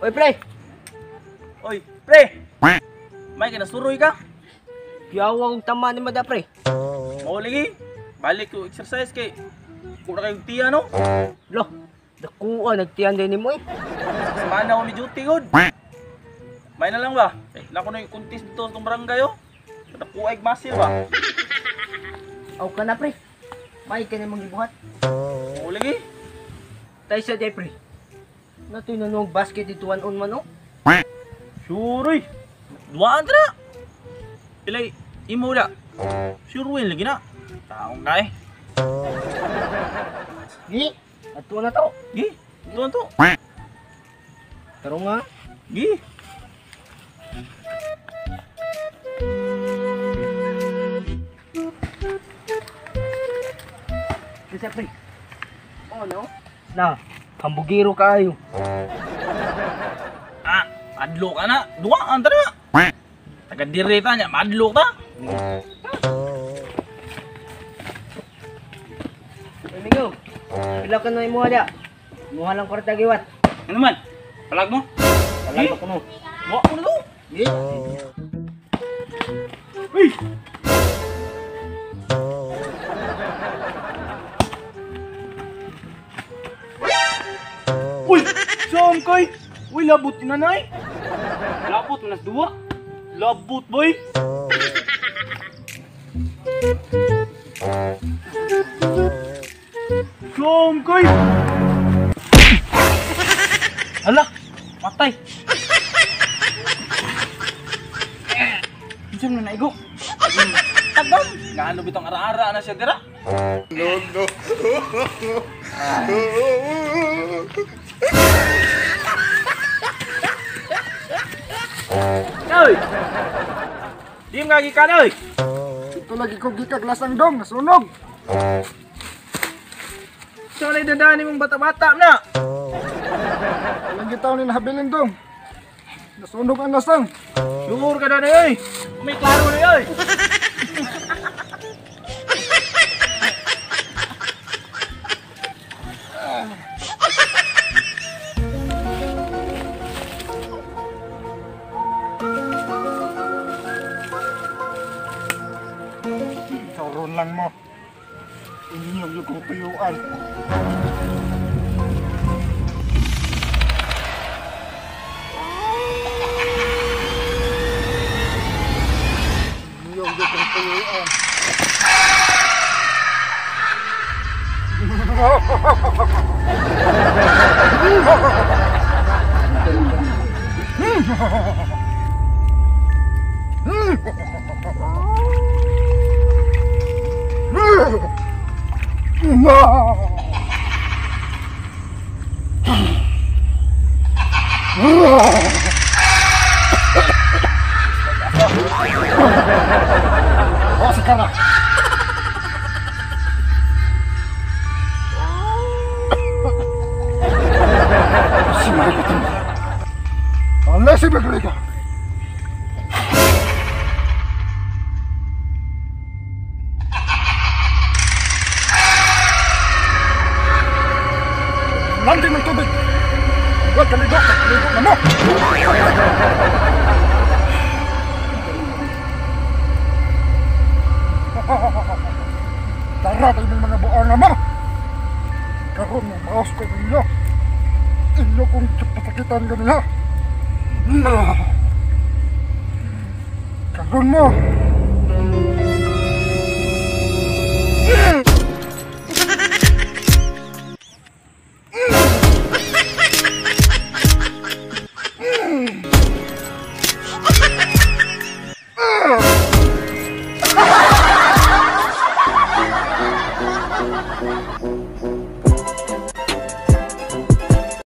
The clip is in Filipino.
Oy, pre! Oy, pre! May kinasuroy ka? Yawang tama ni Mada, pre. Mau lagi? Balik ko exercise kay kung na kayong tiya, no? Loh, dakuan, nagtiyan din ni mo eh. Samahan ako ni duty, good. May na lang ba? Eh, nako na yung kuntis dito sa itong barangay, oh. Nakuha masil ba? Aw ka na, pre. May ka na mong ibuhat. Mau lagi? Tayo sa day, pre. Natoy na nung basket dito on man, oh. Sure, oy. Duwaan na. Ilay, imo da. Sure win lagi na. Taong kay. Gi, ato na to. Gi, duwaan to. Pero nga, Gi. kasi pre. Oh, no? Na, hambugiro kayo. Ah, madlo ka na. Duwaan ta na. Taga direta niya, madlo ta. Oy, Mingo. Pila ka na imuha dia. Imuha lang kwarta giwat. Ano man? Palag mo? Talag ko mo. Mo ako na to. Gi. Uy! Uy! Saan kay? Uy, labot na nanay. Labot mo nas duwa. Labot, boy. Saan kay? Hala, matay. Saan na naigo? Tagal! Gaano bitong ara-ara na siya dira? Oy! Di nga gikan, oy! Ito lagi ko gikag lasang dong, nasunog. Saan na idadani mong bata-bata na? Lagi tao ni nahabilin dong. Nasunog ang lasang. Sure ka na na, oy! May klaro na, oy! Sauron lang mo. Inyong yung kong tuyuan. Inyong yung kong tuyuan. Oh, sekarang. Si Marikitin. Allah si Beglika. Nanti ng tubig. Huwag kaligo na mo. Tara tayo ng mga buang na mo. Karoon mo, maos ko ninyo. Inyo kong pasakitan ganun ha. Karoon mo.